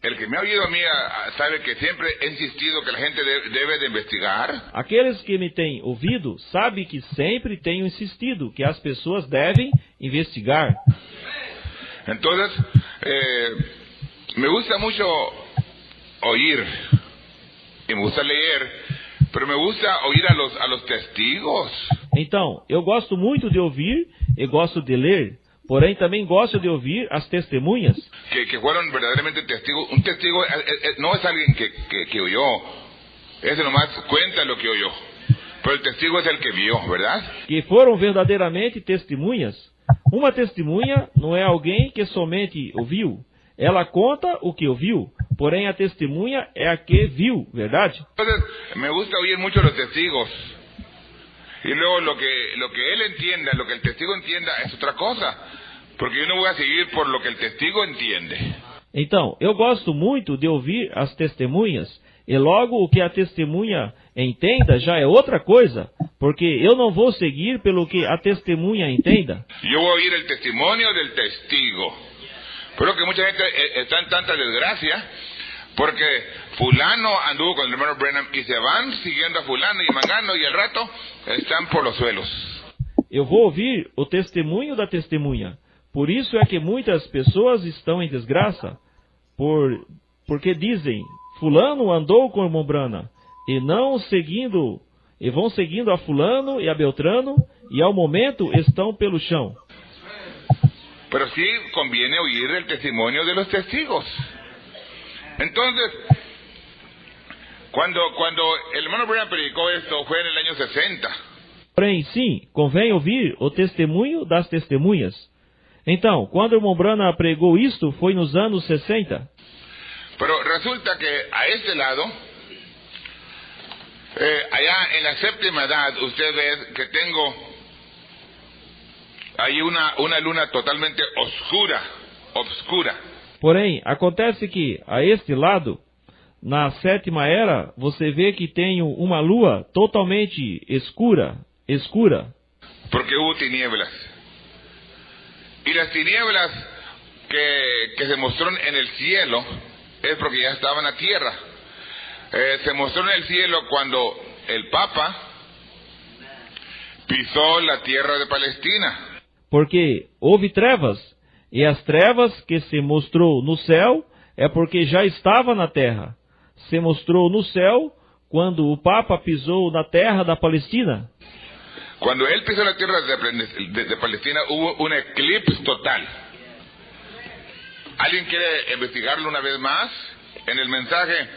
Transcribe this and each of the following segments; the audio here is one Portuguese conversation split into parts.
El que me ha oído a mí sabe que siempre he insistido que la gente debe de investigar. Aqueles que me têm ouvido sabem que sempre tenho insistido que as pessoas devem investigar. Entonces, me gusta mucho oír y me gusta leer, pero me gusta oír a los testigos. Então, eu gosto muito de ouvir e gosto de ler, porém também gosto de ouvir as testemunhas. Que fueron verdaderamente testigos. Un testigo no es alguien que oyó, ese nomás cuenta lo que oyó, pero el testigo es el que vio, ¿verdad? Que foram verdadeiramente testemunhas. Uma testemunha não é alguém que somente ouviu, ela conta o que ouviu, porém a testemunha é a que viu, verdade? Entonces, me gusta oír mucho los testigos. Y luego lo que él entienda, lo que el testigo entienda es otra cosa, porque yo no voy a seguir por lo que el testigo entiende. Então, eu gosto muito de ouvir as testemunhas, e logo o que a testemunha entenda já é outra coisa, porque eu não vou seguir pelo que a testemunha entenda. Yo voy a oír el testimonio del testigo. Pero que mucha gente está en tanta desgracia, porque fulano anduvo con el hermano Branham y se van siguiendo a fulano y mangano y al rato están por los suelos. Eu vou ouvir o testemunho da testemunha. Por isso é que muitas pessoas estão em desgraça, porque dizem, fulano andou com o irmão Branham, e vão seguindo a fulano e a Beltrano, e ao momento estão pelo chão. Pero sí conviene oír el testimonio de los testigos. Entonces, cuando el hermano Branham predicó esto fue en el año 60. Porém, sim, convém ouvir o testemunho das testemunhas. Então, quando o irmão Branham pregou isto, foi nos anos 60. Pero resulta que a este lado, allá en la séptima edad, usted ve que tengo ahí una luna totalmente obscura. Porém, acontece que, a este lado, na sétima era, você vê que tenho uma lua totalmente escura. Porque hubo tinieblas. Y las tinieblas que se mostraron en el cielo es porque ya estaba en la tierra. Se mostró en el cielo cuando el Papa pisó la tierra de Palestina. Porque houve trevas, e as trevas que se mostrou no céu é porque já estava na terra. Se mostrou no céu quando o Papa pisou na terra da Palestina. Cuando él pisó la tierra de Palestina hubo un eclipse total. ¿Alguien quiere investigarlo una vez más? En el mensaje,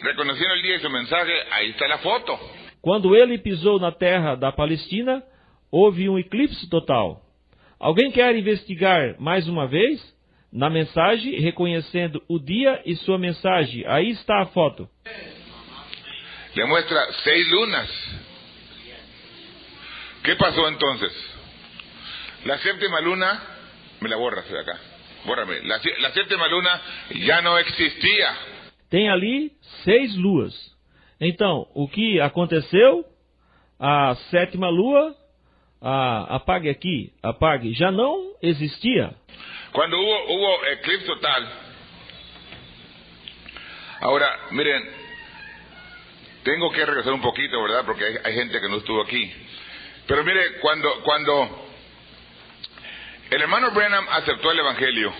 reconociendo el día y su mensaje, ahí está la foto. Quando ele pisou na terra da Palestina, houve um eclipse total. Alguém quer investigar mais uma vez? Na mensagem, reconhecendo o dia e sua mensagem. Aí está a foto. Le muestra 6 lunas. ¿Qué pasó entonces? La séptima luna, me la borras de acá, bórrame. La séptima luna ya no existía. Tem ali 6 luas. Então, o que aconteceu? A sétima lua, apague aqui, já não existia. Cuando hubo eclipse total. Ahora, miren, tengo que regresar un poquito, ¿verdad? Porque hay gente que no estuvo aquí. Pero mire, cuando el hermano Branham aceptó el Evangelio.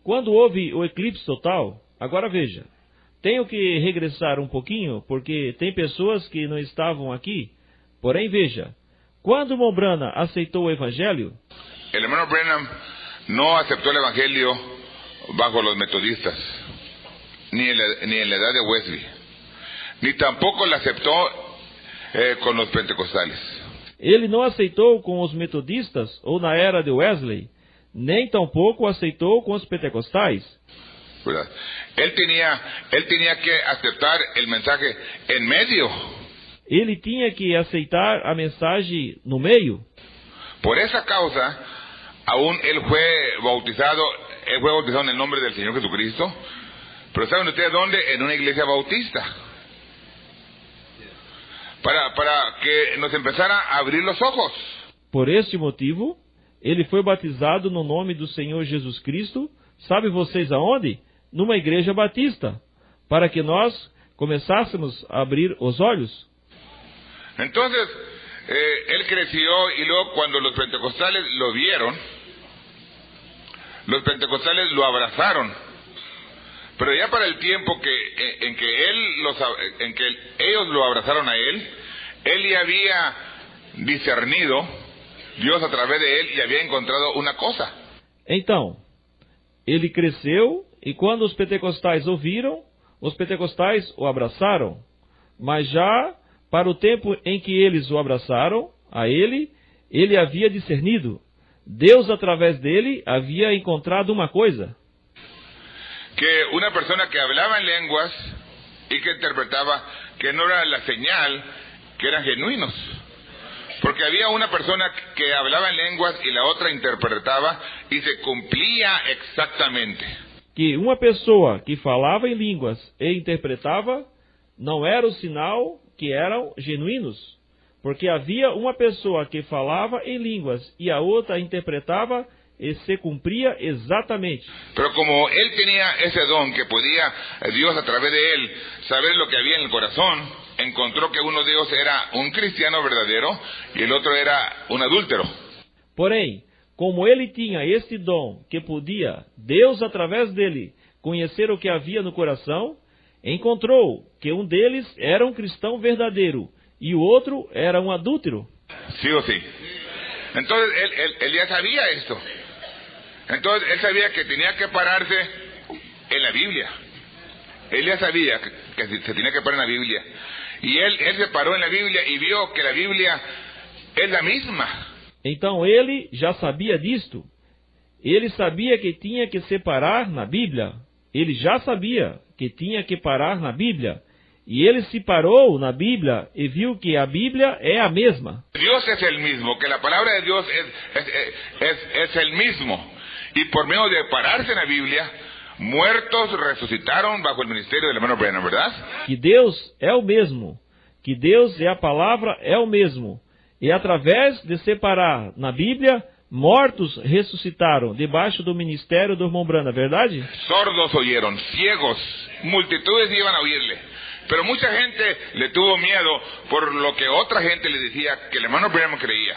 Quando houve o eclipse total, agora veja, tenho que regressar um pouquinho, porque tem pessoas que não estavam aqui. Porém, veja, quando o irmão Branham aceitou o Evangelho, el hermano Branham no aceptó el Evangelio bajo los metodistas, ni en la edad de Wesley, ni tampoco lo aceptó con los pentecostales. Ele não aceitou com os metodistas ou na era de Wesley, nem tampouco aceitou com os pentecostais. ¿Verdad? Él tenía que aceptar el mensaje en medio. Ele tinha que aceitar a mensagem no meio. Por esa causa, aún él fue bautizado en el nombre del Señor Jesucristo. Pero ¿saben ustedes dónde? En una iglesia bautista. Para que nos empezara a abrir los ojos. Por este motivo, ele foi batizado no nome do Senhor Jesus Cristo. Sabe vocês aonde? numa igreja batista, para que nós começássemos a abrir os olhos. Entonces, él creció y luego cuando los pentecostales lo vieron, los pentecostales lo abrazaron. Pero ya para el tiempo en que ellos lo abrazaron a él ya había discernido Dios a través de él e havia encontrado uma coisa. Então, ele cresceu e quando os pentecostais ouviram, os pentecostais o abraçaram. Mas já para o tempo em que eles o abraçaram, a ele havia discernido. Deus, através dele, havia encontrado uma coisa. Que uma pessoa que falava em línguas e que interpretava, que não era a señal, que eram genuínos. Porque había una persona que hablaba en lenguas y la otra interpretaba y se cumplía exactamente. Que uma pessoa que falava em línguas e interpretava não era o sinal que eram genuínos. Porque havia uma pessoa que falava em línguas e a outra interpretava e se cumpria exatamente. Pero como él tenía ese don que podía Dios a través de él saber lo que había en el corazón, encontró que uno de ellos era un cristiano verdadero y el otro era un adúltero. Porém, como ele tinha este dom que podia Deus através dele conhecer o que havia no coração, encontrou que um deles era um cristão verdadeiro e o outro era um adúltero. Sí o sí. Entonces él ya sabía esto. Entonces él sabía que tenía que pararse en la Biblia. Él ya sabía que se tenía que parar en la Biblia. Y él se paró en la Biblia y vio que la Biblia es la misma. Então ele já sabia disto. Ele sabia que tinha que se parar na Bíblia. Ele já sabia que tinha que parar na Bíblia. E ele se parou na Bíblia e viu que a Bíblia é a mesma. Dios es el mismo, que la palabra de Dios es el mismo. Y por medio de pararse en la Biblia, muertos resucitaron bajo el ministerio del hermano Branham, ¿verdad? Que Deus é o mesmo. Que Deus é a palavra é o mesmo. E através de se parar na Bíblia, mortos ressuscitaram debaixo do ministério do irmão Branham, verdade? Sordos oyeron, ciegos, multitudes iban a oírle. Pero mucha gente le tuvo miedo por lo que otra gente le decía que el hermano Branham creía.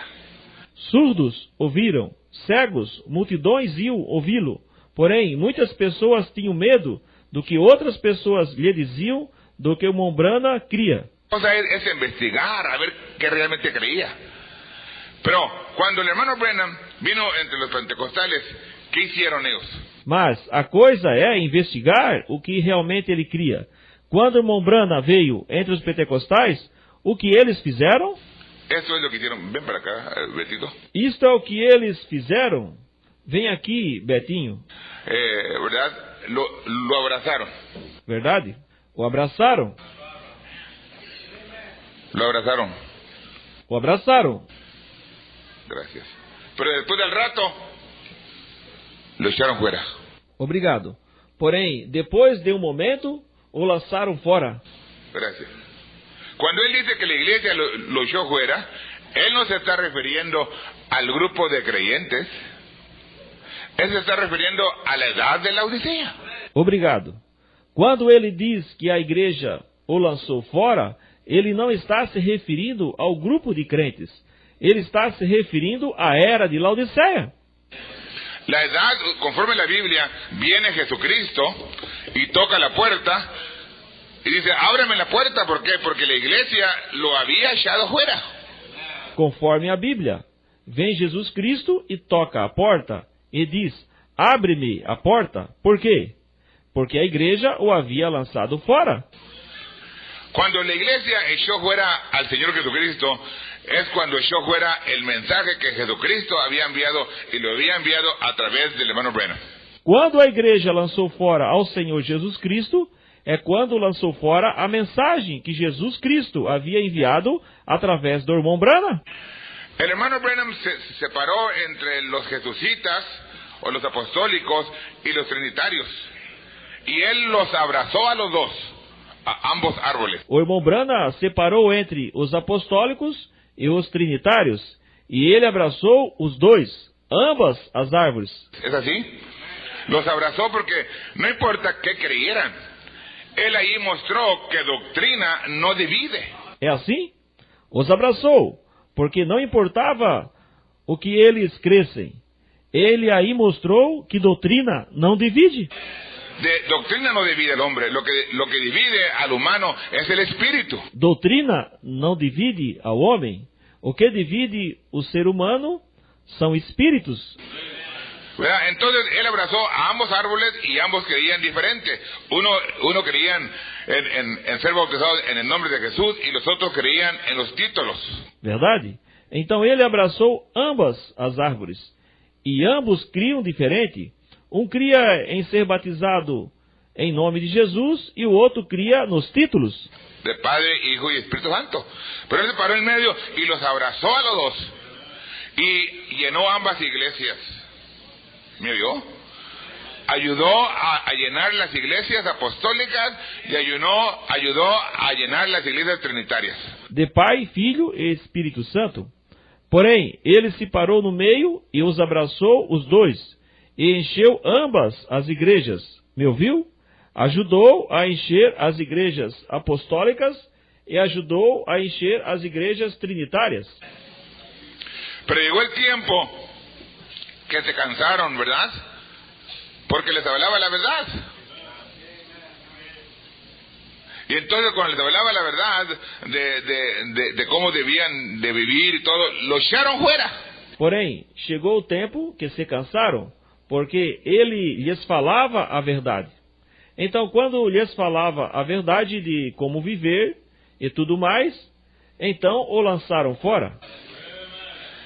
Surdos ouviram, cegos, multidões iam ouvi-lo. Porém, muitas pessoas tinham medo do que outras pessoas lhe diziam do que o irmão Branham cria. Cosa es investigar, a ver qué realmente creía. Pero cuando el hermano Branham vino entre los pentecostales, ¿qué hicieron ellos? Mas a coisa é investigar o que realmente ele cria. Quando o irmão Branham veio entre os pentecostais, o que eles fizeram? Eso es lo que hicieron. Ven para acá, Betito. Isto é o que eles fizeram. Vem aqui, Betinho. ¿Verdad? Lo abrazaron. Verdade? O abraçaram. Lo abrazaron. O abraçaram. Gracias. Pero después del rato, lo echaron fuera. Obrigado. Porém, depois de um momento, o lançaram fora. Gracias. Cuando él dice que la iglesia lo echó fuera, él no se está refiriendo al grupo de creyentes, él se está refiriendo a la edad de la Odisea. Obrigado. Quando ele diz que a igreja o lançou fora, ele não está se referindo ao grupo de crentes. Ele está se referindo à era de Laodiceia. La edad, conforme la Biblia, viene Jesucristo y toca la puerta y dice, ábreme la puerta, ¿por qué? Porque la iglesia lo había echado fuera. Conforme a Bíblia, vem Jesus Cristo e toca a porta e diz, abre-me a porta. Por quê? Porque a igreja o havia lançado fora. Cuando la iglesia echó fuera al Señor Jesucristo, es cuando echó fuera el mensaje que Jesucristo había enviado y lo había enviado a través del hermano Branham. Quando a igreja lançou fora ao Senhor Jesus Cristo, é quando lançou fora a mensagem que Jesus Cristo havia enviado através do irmão Branham. El hermano Branham se separó entre los jesucitas o los apostólicos y los trinitarios. Y él los abrazó a los dos, a ambos árboles. O irmão Branham separou entre os apostólicos e os trinitários, e ele abraçou os dois, ambas as árvores. ¿Es así? Los abrazó porque no importa qué creyeran. Él ahí mostró que doctrina no divide. É assim? Os abraçou, porque não importava o que eles crescem. Ele aí mostrou que doutrina não divide. Doctrina no divide al hombre. Lo que divide al humano es el espíritu. Doutrina não divide ao homem. O que divide o ser humano são espíritos. ¿Verdad? Entonces él abrazó a ambos árboles y ambos creían diferente. Uno creían en ser bautizados en el nombre de Jesús y los otros creían en los títulos. Verdade? Então ele abraçou ambas as árvores. E ambos criam diferente. Um cria em ser batizado em nome de Jesus e o outro cria nos títulos. De Padre, Hijo y Espíritu Santo. Pero él se paró en medio y los abrazó a los dos. Y llenó ambas iglesias. ¿Me oyó? Ayudó a llenar las iglesias apostólicas y ayudó a llenar las iglesias trinitarias. De Pai, Filho e Espírito Santo. Porém, ele se parou no meio e os abraçou os dois, e encheu ambas as igrejas. Me ouviu? Ajudou a encher as igrejas apostólicas e ajudou a encher as igrejas trinitárias. Pero llegó el tiempo que se cansaron, ¿verdad? Porque les hablaba la verdad. Y entonces cuando les hablaba la verdad de cómo debían de vivir y todo, lo echaron fuera. Porém, chegou o tempo que se cansaram, porque ele lhes falava a verdade. Então, quando lhes falava a verdade de como viver e tudo mais, então o lançaram fora.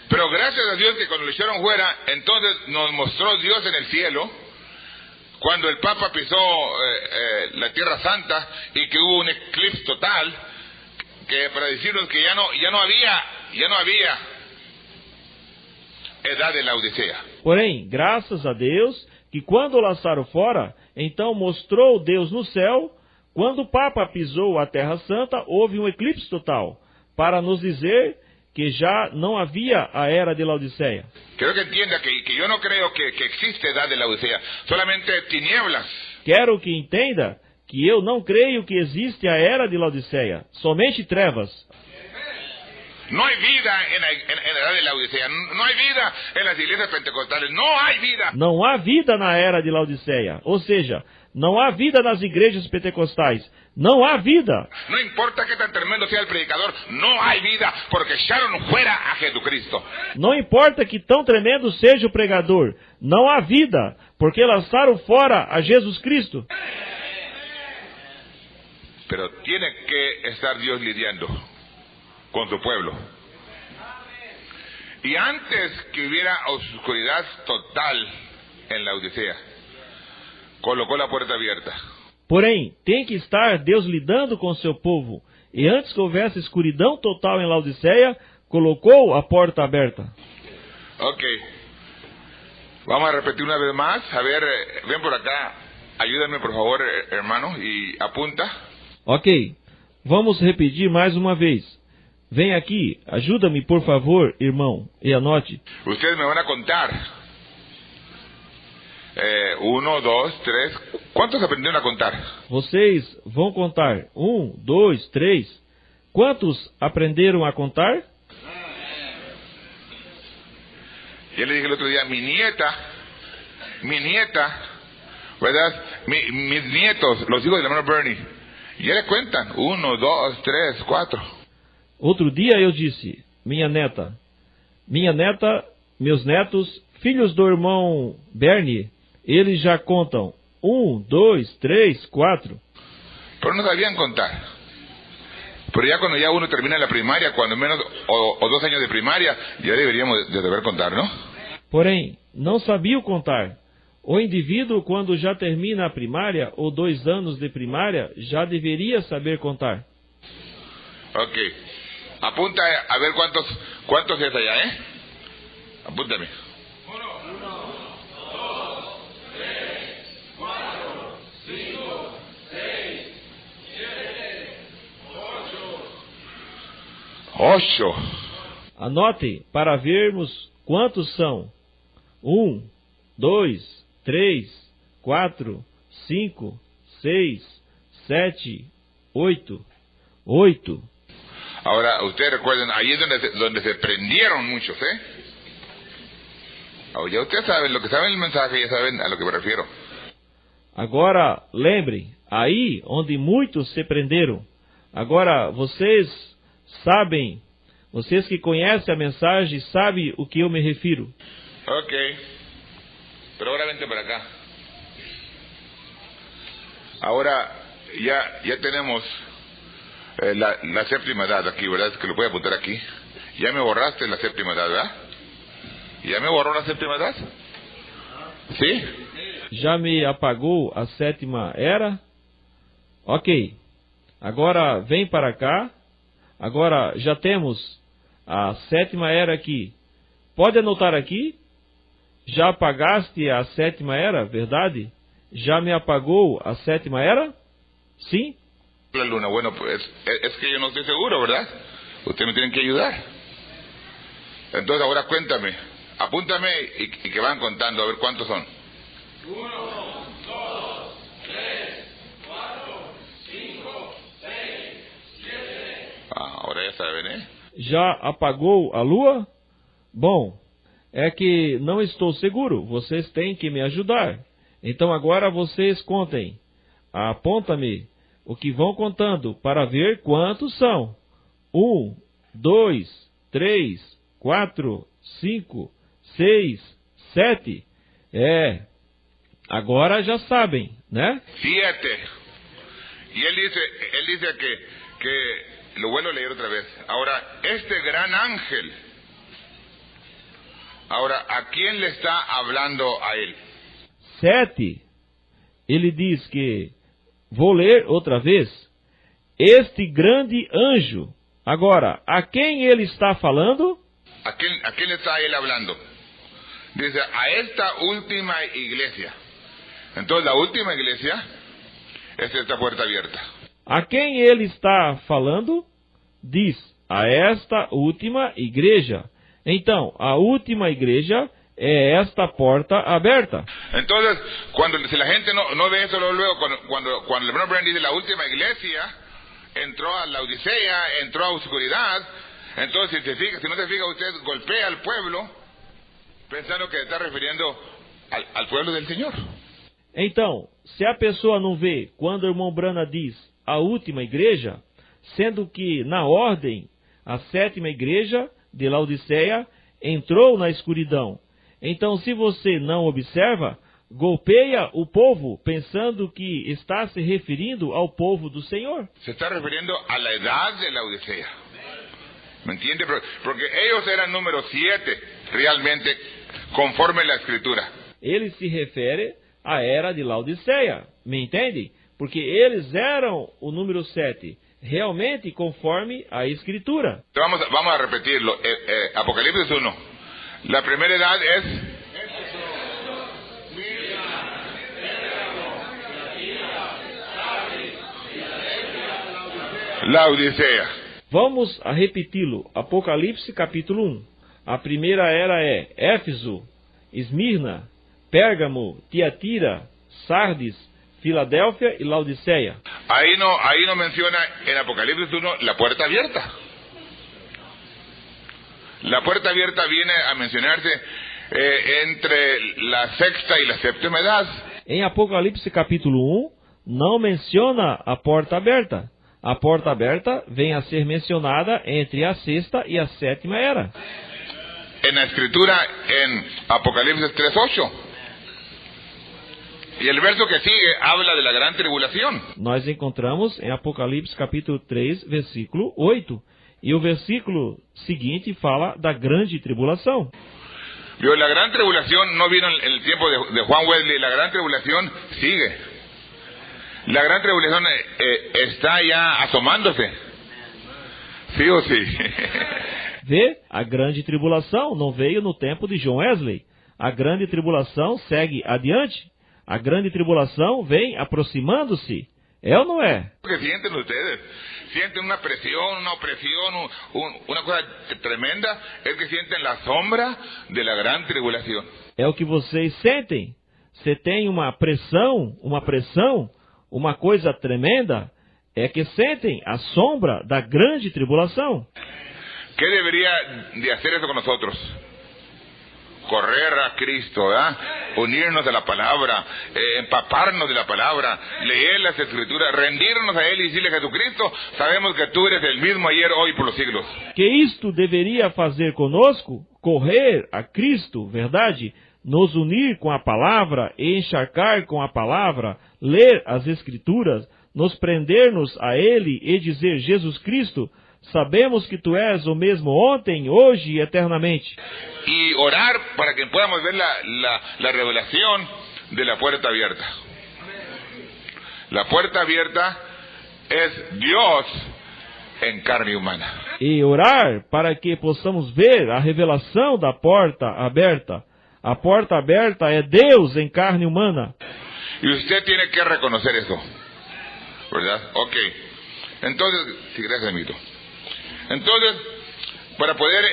Pero gracias a Dios que cuando lo echaron fuera, entonces nos mostró Dios en el cielo, cuando el Papa pisó la Tierra Santa y que hubo un eclipse total, que para decirnos que ya no había edad de la Odisea. Porém, graças a Deus, que quando o lançaram fora, então mostrou Deus no céu, quando o Papa pisou a Terra Santa, houve um eclipse total, para nos dizer que já não havia a era de Laodiceia. Quiero que entienda que yo no creo que existe edad de la Odisea, solamente tinieblas. Quero que entenda que eu não creio que existe a era de Laodiceia, somente trevas. No hay vida en la edad de la Odisea, no hay vida en las iglesias pentecostales, no hay vida. Não há vida na era de Laodiceia, ou seja, não há vida nas igrejas pentecostais. Não há vida. No importa que tan tremendo sea el predicador, no hay vida porque echaron fuera a Jesucristo. Não importa que tão tremendo seja o pregador, não há vida porque lançaram fora a Jesus Cristo. Pero tiene que estar Dios lidiando con su pueblo. Y antes que hubiera oscuridad total en la Odisea, colocó la puerta abierta. Porém, tem que estar Deus lidando com seu povo. E antes que houvesse escuridão total em Laodiceia, colocou a porta aberta. Ok. Vamos a repetir una vez más. A ver, ven por acá. Ayúdame, por favor, hermano, y apunta. Ok. Vamos repetir mais uma vez. Vem aqui, ajuda-me, por favor, irmão, e anote. Ustedes me van a contar. 1, 2, 3. ¿Cuántos aprendieron a contar? Vocês vão contar. 1, 2, 3. Quantos aprenderam a contar? Yo le dije el otro día, mi nieta, ¿verdad? Mis nietos, los hijos del hermano Bernie, ya le cuentan. 1, 2, 3, 4. Outro dia eu disse, minha neta, meus netos, filhos do irmão Bernie, eles já contam 1, 2, 3, 4. Pero no sabían contar. Pero ya cuando ya uno termina la primaria, cuando menos, o 2 años de primaria, ya deberíamos de saber contar, ¿no? Porém, não sabiam contar. O indivíduo, quando já termina a primária, ou 2 anos de primária, já deveria saber contar. Ok. Apunta a ver cuántos es allá, ¿eh? Apúntame. 1, 2, 3, 4, 5, 6, 7, 8. Anote para vermos quantos são. 1, 2, 3, 4, 5, 6, 7, 8. 8. Ahora, ustedes recuerden, ahí es donde se prendieron muchos, ¿eh? Ya ustedes saben, lo que saben el mensaje, ya saben a lo que me refiero. Agora, lembrem, aí onde muitos se prenderam. Agora, vocês sabem, vocês que conhecem a mensagem, sabem o que eu me refiro. Ok. Pero ahora vente para acá. Ahora, ya tenemos la séptima edad aquí, ¿verdad? Es que lo voy a apuntar aquí. Ya me borraste la séptima edad, ¿verdad? ¿Ya me borró la séptima edad? ¿Sí? Já me apagou a sétima era? Ok. Agora vem para cá. Agora já temos a sétima era aqui. Pode anotar aqui? Já apagaste a sétima era, verdade? Já me apagou a sétima era? Sim? La luna, bueno, pues es que yo no estoy seguro, ¿verdad? Ustedes me tienen que ayudar. Entonces ahora cuéntame, apúntame y que van contando, a ver cuántos son. 1, 2, 3, 4, 5, 6, 7. Ahora ya saben, ¿eh? Já apagou a lua? Bom, é que não estou seguro, vocês têm que me ajudar. Então agora vocês contem. Aponta-me o que vão contando para ver quantos são. 1, 2, 3, 4, 5, 6, 7. Agora já sabem, né? 7. Y él dice que lo vuelvo a leer otra vez. Ahora, este gran ángel, ahora, ¿a quién le está hablando a él? 7. Ele diz que, vou ler outra vez, este grande anjo. Agora, a quem ele está falando? ¿A quién le está él hablando? Dice, a esta última iglesia. Entonces, la última iglesia es esta puerta abierta. A quem ele está falando? Diz, a esta última igreja. Então, a última igreja é esta porta aberta. Entonces, si la gente no ve eso luego, cuando el hermano Branham dice la última iglesia, entró a la Odisea, entró a oscuridad, entonces si no se fija, usted golpea al pueblo, pensando que está refiriendo al pueblo del Señor. Então, se a pessoa não vê quando o irmão Branham diz a última igreja, sendo que na ordem, a sétima igreja de Laodiceia entrou na escuridão. Então, se você não observa, golpeia o povo pensando que está se referindo ao povo do Senhor. Se está refiriendo a la edad de Laodicea. ¿Me entiende? Porque ellos eran número 7, realmente, conforme la Escritura. Ele se refere à era de Laodiceia. Me entende? Porque eles eram o número 7. Realmente conforme a Escritura. Vamos a repetirlo. Apocalipsis 1. La primera edad es la Odisea. Vamos a repeti-lo. Apocalipse capítulo 1. A primeira era é Éfeso, Esmirna, Pérgamo, Tiatira, Sardes, Filadélfia y Laodicea. Ahí no menciona en Apocalipsis 1 la puerta abierta. La puerta abierta viene a mencionarse entre la sexta y la séptima edad. Em Apocalipse capítulo 1, não menciona a porta aberta. A porta aberta vem a ser mencionada entre a sexta e a sétima era. En la escritura en Apocalipsis 3:8. Y el verso que sigue habla de la gran tribulación. Nós encontramos em Apocalipse capítulo 3, versículo 8. E o versículo seguinte fala da grande tribulação. La gran tribulación no vino en el tiempo de Juan Wesley, la gran tribulación sigue. La gran tribulación está ya asomándose. Sí o sí. Vê, a grande tribulação não veio no tempo de John Wesley. A grande tribulação segue adiante. A grande tribulação vem aproximando-se. É ou não é? O que sienten ustedes? Sienten una presión, una opresión, una cosa tremenda. Es que sienten la sombra de la gran tribulación. É o que vocês sentem. se tem uma pressão, uma coisa tremenda, é que sentem a sombra da grande tribulação. ¿Qué debería de hacer eso con nosotros? Correr a Cristo, ¿verdad? Unirnos a la palabra, empaparnos de la palabra, leer las Escrituras, rendirnos a Él y decirle: Jesucristo, sabemos que tú eres el mismo ayer, hoy, por los siglos. Que isto deveria fazer conosco? Correr a Cristo, verdade? Nos unir com a palavra e encharcar com a palavra, ler as Escrituras, nos prendermos a Ele e dizer: Jesus Cristo, sabemos que Tu és o mesmo ontem, hoje e eternamente. Y orar para que podamos ver la revelación de la puerta abierta. La puerta abierta es Dios en carne humana. E orar para que possamos ver a revelação da porta aberta. A porta aberta é Deus em carne humana. Y usted tiene que reconocer eso, ¿verdad? Ok. Entonces, sí, gracias, amiguito. Entonces, para poder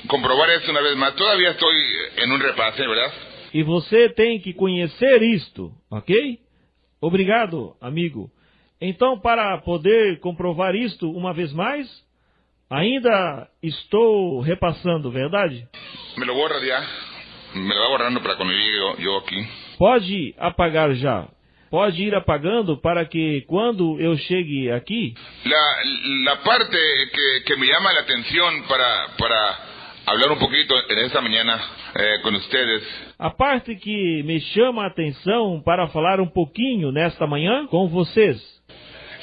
comprobar esto una vez más, todavía estoy en un repase, ¿verdad? E você tem que conhecer isto, ok? Obrigado, amigo. Então, para poder comprovar isto uma vez mais, ainda estou repassando, verdade? Me lo borra ya. Me lo va borrando para cuando llegue yo aquí. Pode apagar já. Pode ir apagando para que quando eu chegue aqui... La parte que me llama la atención para hablar un poquito en esta mañana con ustedes. A parte que me chama a atenção para falar um pouquinho nesta manhã com vocês.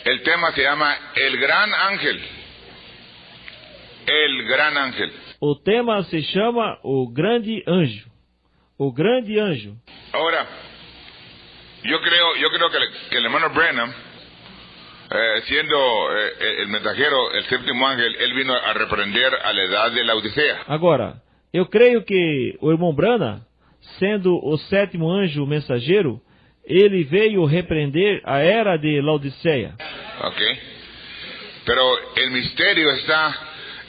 El tema se llama El Gran Ángel. El Gran Ángel. O tema se chama O Grande Anjo. O Grande Anjo. Ahora, yo creo que el hermano Branham, siendo el mensajero, el séptimo ángel, él vino a reprender a la edad de la Odisea. Agora, eu creio que o irmão Branham, sendo o sétimo anjo mensageiro, ele veio repreender a era de Laodiceia. Okay. Pero el misterio está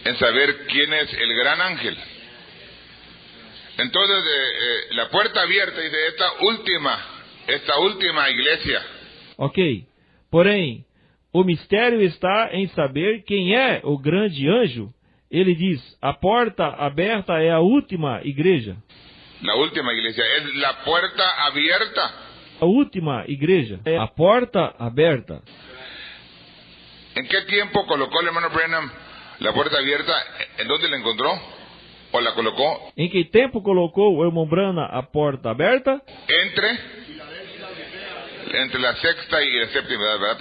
en saber quién es el gran ángel. Entonces, la puerta abierta dice esta última iglesia. Ok. Porém, o mistério está em saber quem é o grande anjo. Ele diz: a porta aberta é a última igreja. La última iglesia es la puerta abierta. A última igreja é a porta aberta. ¿En qué tiempo colocó el hermano Branham la puerta abierta? ¿En dónde la encontró? ¿O la colocó? Em que tempo colocou o irmão Branham a porta aberta? Entre la sexta y la séptima edad, ¿verdad?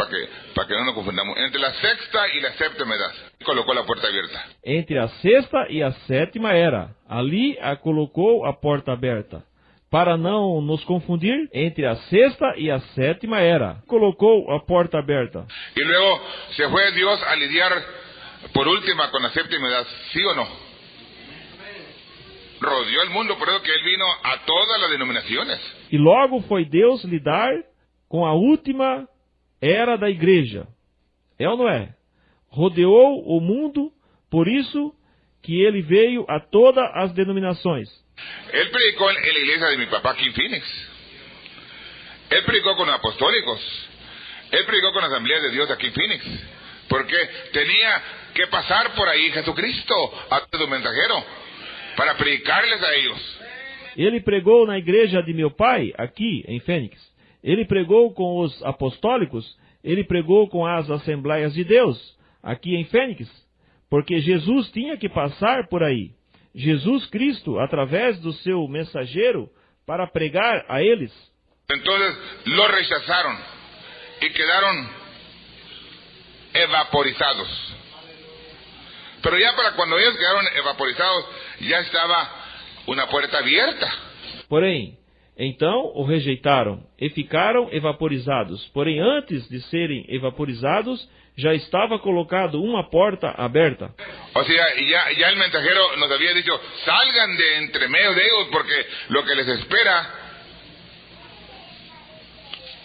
Para que no nos confundamos. Entre la sexta y la séptima edad colocó la puerta abierta. Entre a sexta e a sétima era. Ali a colocou a porta aberta. Para não nos confundir, entre a sexta e a sétima era. Colocou a porta aberta. Y luego se fue Dios a lidiar por última con la séptima edad, ¿sí o no? Rodeó el mundo, por eso que él vino a todas las denominaciones. E logo foi Deus lidar com a última era da igreja. É ou não é? Rodeou o mundo, por isso que ele veio a todas as denominações. Él predicó en la iglesia de mi papá aquí en Phoenix. Él predicó con los apostólicos. Él predicó con la Asamblea de Dios aquí en Phoenix. Porque tenía que pasar por ahí Jesucristo, a su mensajero, para predicarles a ellos. Ele pregou na igreja de meu pai, aqui em Fênix. Ele pregou com os apostólicos. Ele pregou com as Assembleias de Deus, aqui em Fênix. Porque Jesus tinha que passar por aí. Jesus Cristo, através do seu mensageiro, para pregar a eles. Entonces lo rechazaron y quedaron evaporizados. Pero ya para cuando ellos quedaron evaporizados, ya estaba una puerta abierta. Porém, então o rejeitaram e ficaram evaporizados. Porém, antes de serem evaporizados, já estava colocado uma porta aberta. O sea, ya el mensajero nos había dicho: salgan de entre medio de ellos, porque lo que les espera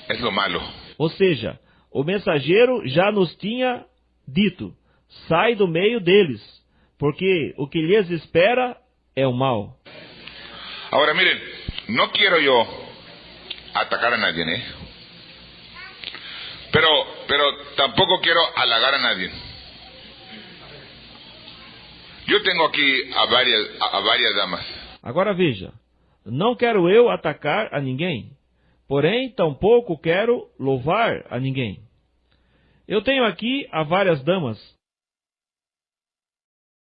es lo malo. Ou seja, o mensageiro já nos tinha dito: sai do meio deles, porque o que lhes espera é o mal. Ahora miren, no quiero yo atacar a nadie, ¿eh? Pero tampoco quiero halagar a nadie. Eu tenho aqui a várias damas. Agora veja, não quero eu atacar a ninguém, porém tampouco quero louvar a ninguém. Eu tenho aqui a várias damas,